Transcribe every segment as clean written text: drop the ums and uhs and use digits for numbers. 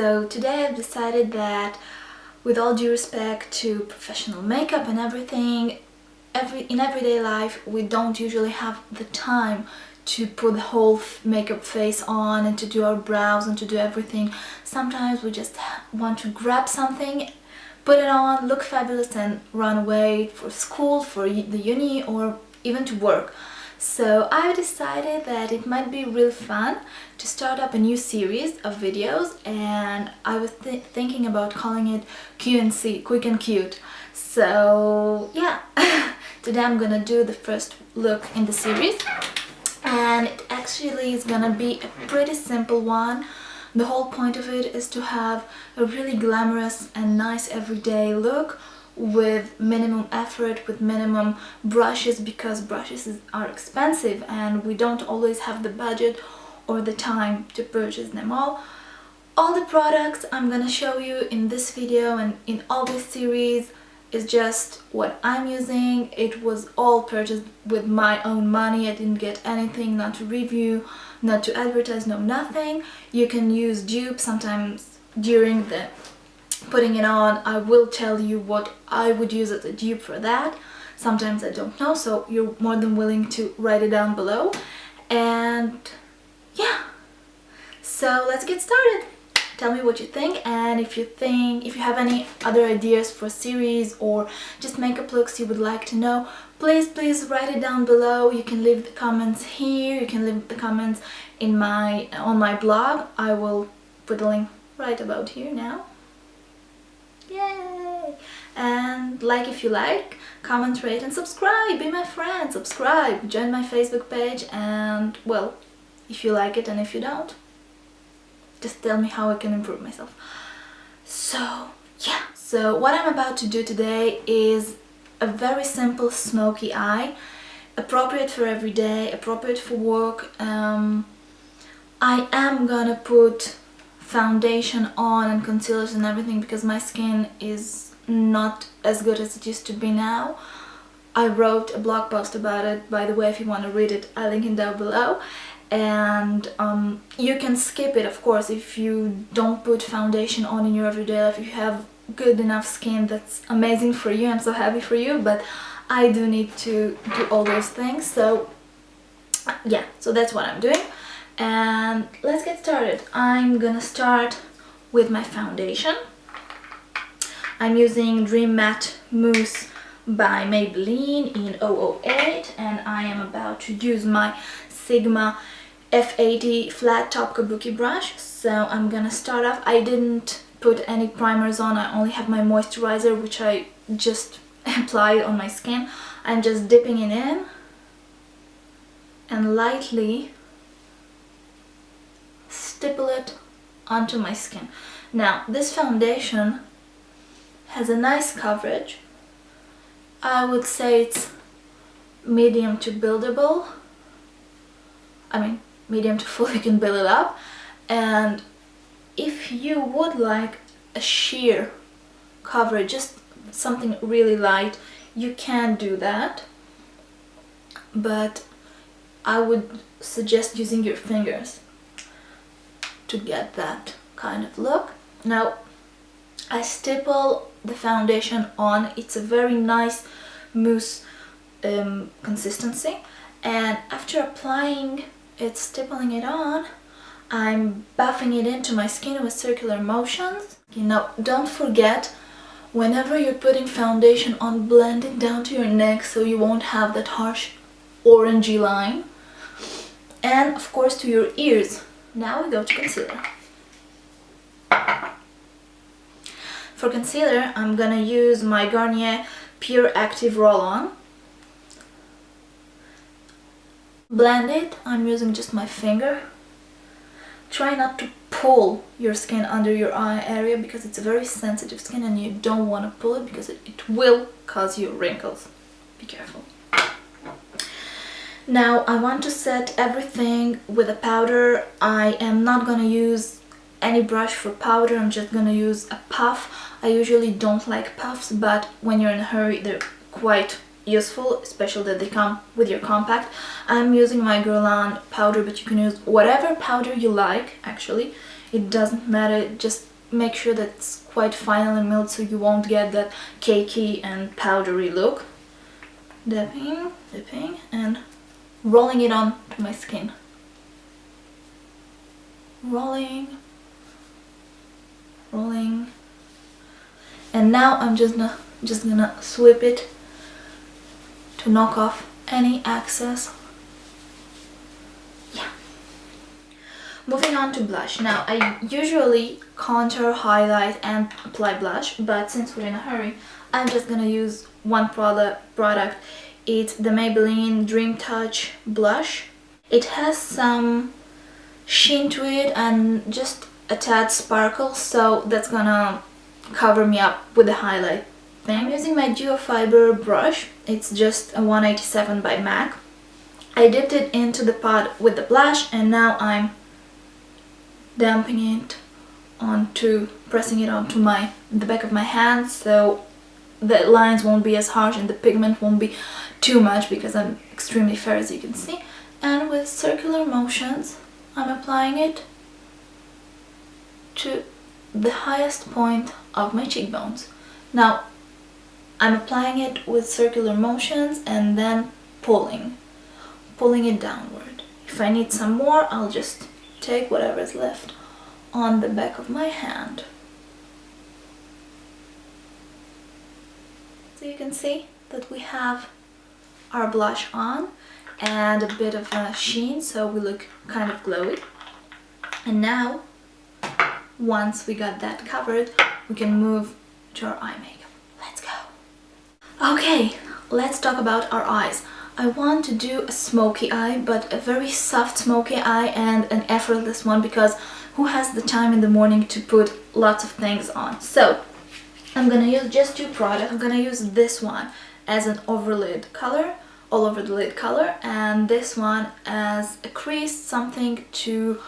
So today I've decided that, with all due respect to professional makeup and everything, in everyday life we don't usually have the time to put the whole makeup face on and to do our brows and to do everything. Sometimes we just want to grab something, put it on, look fabulous and run away for school, for the uni, or even to work. So I've decided that it might be real fun to start up a new series of videos, and I was thinking about calling it Q&C, Quick and Cute. So yeah, today I'm gonna do the first look in the series, and it actually is gonna be a pretty simple one. The whole point of it is to have a really glamorous and nice everyday look with minimum effort, with minimum brushes, because brushes are expensive and we don't always have the budget or the time to purchase them all. All the products I'm gonna show you in this video and in all this series is just what I'm using. It was all purchased with my own money. I didn't get anything, not to review, not to advertise, no nothing. You can use dupes. Sometimes during the putting it on I will tell you what I would use as a dupe for that. Sometimes I don't know, so you're more than willing to write it down below. And yeah, so let's get started. Tell me what you think, and if you have any other ideas for series or just makeup looks you would like to know, please write it down below. You can leave the comments here, you can leave the comments in on my blog. I will put the link right about here now. Yay! And like if you like, comment, rate and subscribe. Be my friend, subscribe, join my Facebook page, and well, if you like it and if you don't, just tell me how I can improve myself. So yeah, so what I'm about to do today is a very simple smoky eye, appropriate for every day, appropriate for work. I am gonna put foundation on and concealers and everything because my skin is not as good as it used to be now. I wrote a blog post about it, by the way. If you want to read it, I'll link it down below. And you can skip it, of course, if you don't put foundation on in your everyday life. If you have good enough skin, that's amazing for you. I'm so happy for you, but I do need to do all those things. So yeah, so that's what I'm doing. And let's get started. I'm gonna start with my foundation. I'm using Dream Matte Mousse by Maybelline in 008, and I am about to use my Sigma F80 flat top kabuki brush. So I'm gonna start off. I didn't put any primers on, I only have my moisturizer, which I just applied on my skin. I'm just dipping it in and lightly stipple it onto my skin. Now, this foundation has a nice coverage. I would say it's medium to buildable. I mean, medium to full, you can build it up. And if you would like a sheer coverage, just something really light, you can do that. But I would suggest using your fingers to get that kind of look. Now, I stipple the foundation on. It's a very nice mousse consistency, and after applying it, stippling it on, I'm buffing it into my skin with circular motions. You know, don't forget, whenever you're putting foundation on, blend it down to your neck so you won't have that harsh orangey line, and of course to your ears. Now we go to concealer. For concealer, I'm gonna use my Garnier Pure Active Roll-On. Blend it. I'm using just my finger. Try not to pull your skin under your eye area because it's a very sensitive skin and you don't want to pull it because it will cause you wrinkles. Be careful. Now I want to set everything with a powder. I am not gonna use any brush for powder, I'm just gonna use a puff. I usually don't like puffs, but when you're in a hurry they're quite useful, especially that they come with your compact. I'm using my Guerlain powder, but you can use whatever powder you like, actually. It doesn't matter, just make sure that it's quite finely milled so you won't get that cakey and powdery look. Dipping, dipping, and rolling it on to my skin. Rolling, rolling. And now I'm just gonna sweep it to knock off any excess. Yeah. Moving on to blush. Now I usually contour, highlight and apply blush, but since we're in a hurry, I'm just gonna use one product. It's the Maybelline Dream Touch blush. It has some sheen to it and just a tad sparkle, so that's gonna cover me up with the highlight thing. I'm using my duo fiber brush. It's just a 187 by MAC. I dipped it into the pot with the blush and now I'm damping it onto, pressing it onto the back of my hand, so the lines won't be as harsh and the pigment won't be too much because I'm extremely fair, as you can see. And with circular motions I'm applying it to the highest point of my cheekbones. Now I'm applying it with circular motions and then pulling it downward. If I need some more, I'll just take whatever is left on the back of my hand. So you can see that we have our blush on and a bit of a sheen, so we look kind of glowy. And now, once we got that covered, we can move to our eye makeup. Let's go! Okay, let's talk about our eyes. I want to do a smoky eye, but a very soft smoky eye and an effortless one, because who has the time in the morning to put lots of things on? So I'm gonna use just two products. I'm gonna use this one as an overlid color, all over the lid color, and this one as a crease, something to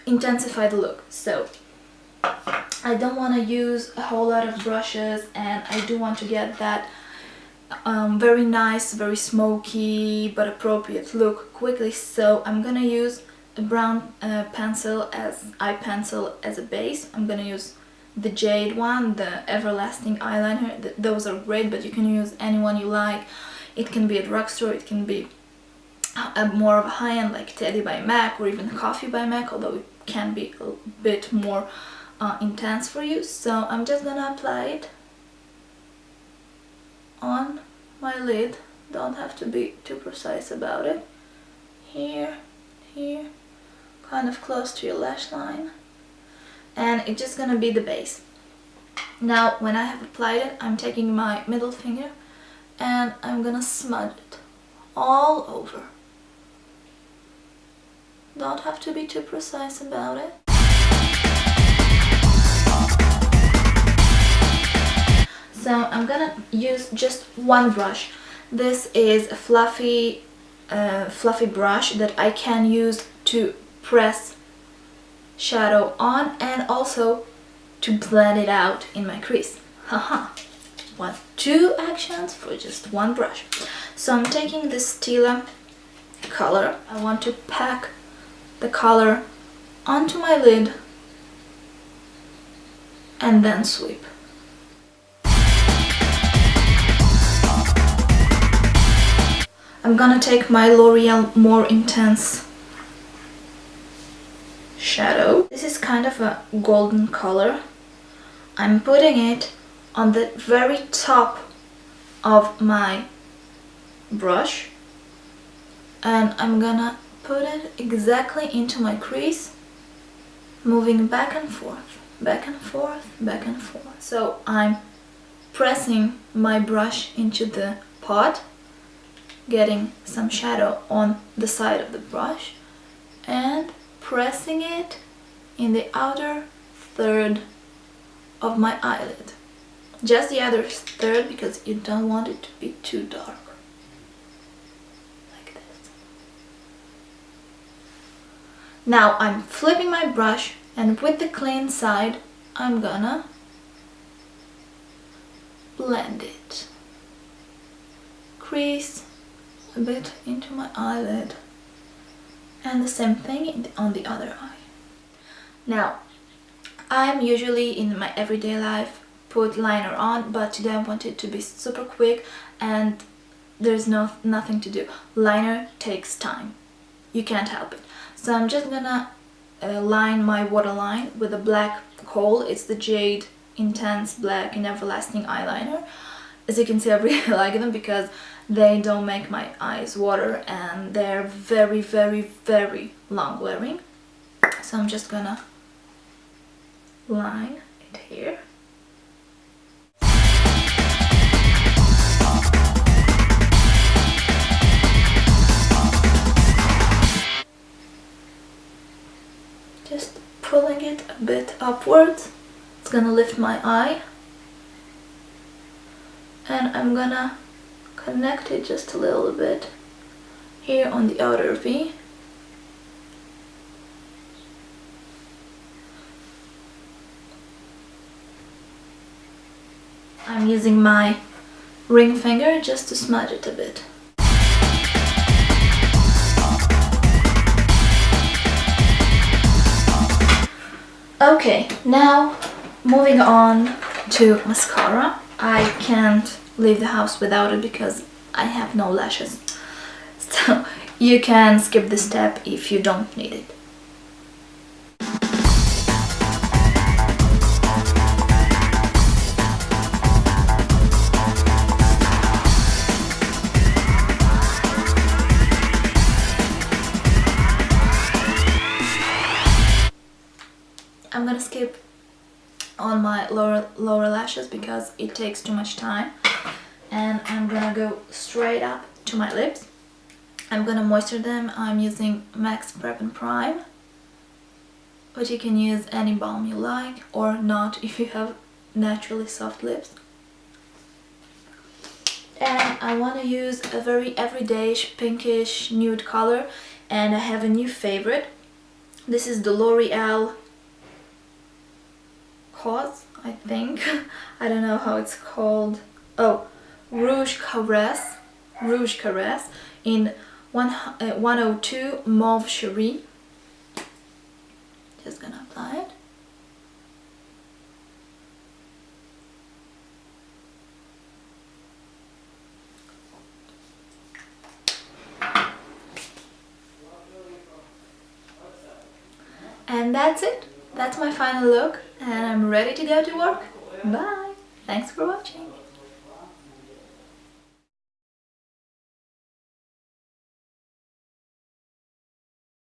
intensify the look. So I don't want to use a whole lot of brushes, and I do want to get that very nice, very smoky but appropriate look quickly. So I'm gonna use a brown pencil as eye pencil as a base. I'm gonna use the Jade one, the Everlasting eyeliner. Those are great, but you can use any one you like. It can be at drugstore, it can be more of a high-end like Teddy by MAC or even Coffee by MAC, although it can be a bit more intense for you. So I'm just gonna apply it on my lid. Don't have to be too precise about it. Here, here, kind of close to your lash line. And it's just gonna be the base. Now when I have applied it, I'm taking my middle finger and I'm gonna smudge it all over. Don't have to be too precise about it. So I'm gonna use just one brush. This is a fluffy brush that I can use to press shadow on and also to blend it out in my crease. Haha. Two actions for just one brush. So I'm taking this Stila color. I want to pack the color onto my lid and then sweep. I'm gonna take my L'Oreal More Intense shadow. This is kind of a golden color. I'm putting it on the very top of my brush and I'm gonna put it exactly into my crease, moving back and forth, back and forth, back and forth. So I'm pressing my brush into the pot, getting some shadow on the side of the brush and pressing it in the outer third of my eyelid. Just the other third, because you don't want it to be too dark. Like this. Now I'm flipping my brush and with the clean side I'm gonna blend it. Crease a bit into my eyelid and the same thing on the other eye. Now I'm usually in my everyday life put liner on, but today I want it to be super quick and there's nothing to do. Liner takes time. You can't help it. So I'm just gonna line my waterline with a black kohl. It's the Jade Intense Black and Everlasting eyeliner. As you can see, I really like them because they don't make my eyes water and they're very, very, very long wearing. So I'm just gonna line it here. Just pulling it a bit upwards. It's gonna lift my eye. And I'm gonna connect it just a little bit here on the outer V. I'm using my ring finger just to smudge it a bit. Okay, now moving on to mascara. I can't leave the house without it because I have no lashes. So you can skip this step if you don't need it. I'm gonna skip on my lower lashes because it takes too much time, and I'm gonna go straight up to my lips. I'm gonna moisture them. I'm using MAC's Prep and Prime, but you can use any balm you like or not if you have naturally soft lips. And I want to use a very everyday pinkish nude color, and I have a new favorite. This is the Loreal Roug'e, I think. I don't know how it's called. Oh, Rouge Caresse in 102 Mauve Cherie. Just gonna apply it. And that's it. That's my final look, and I'm ready to go to work. Bye! Thanks for watching.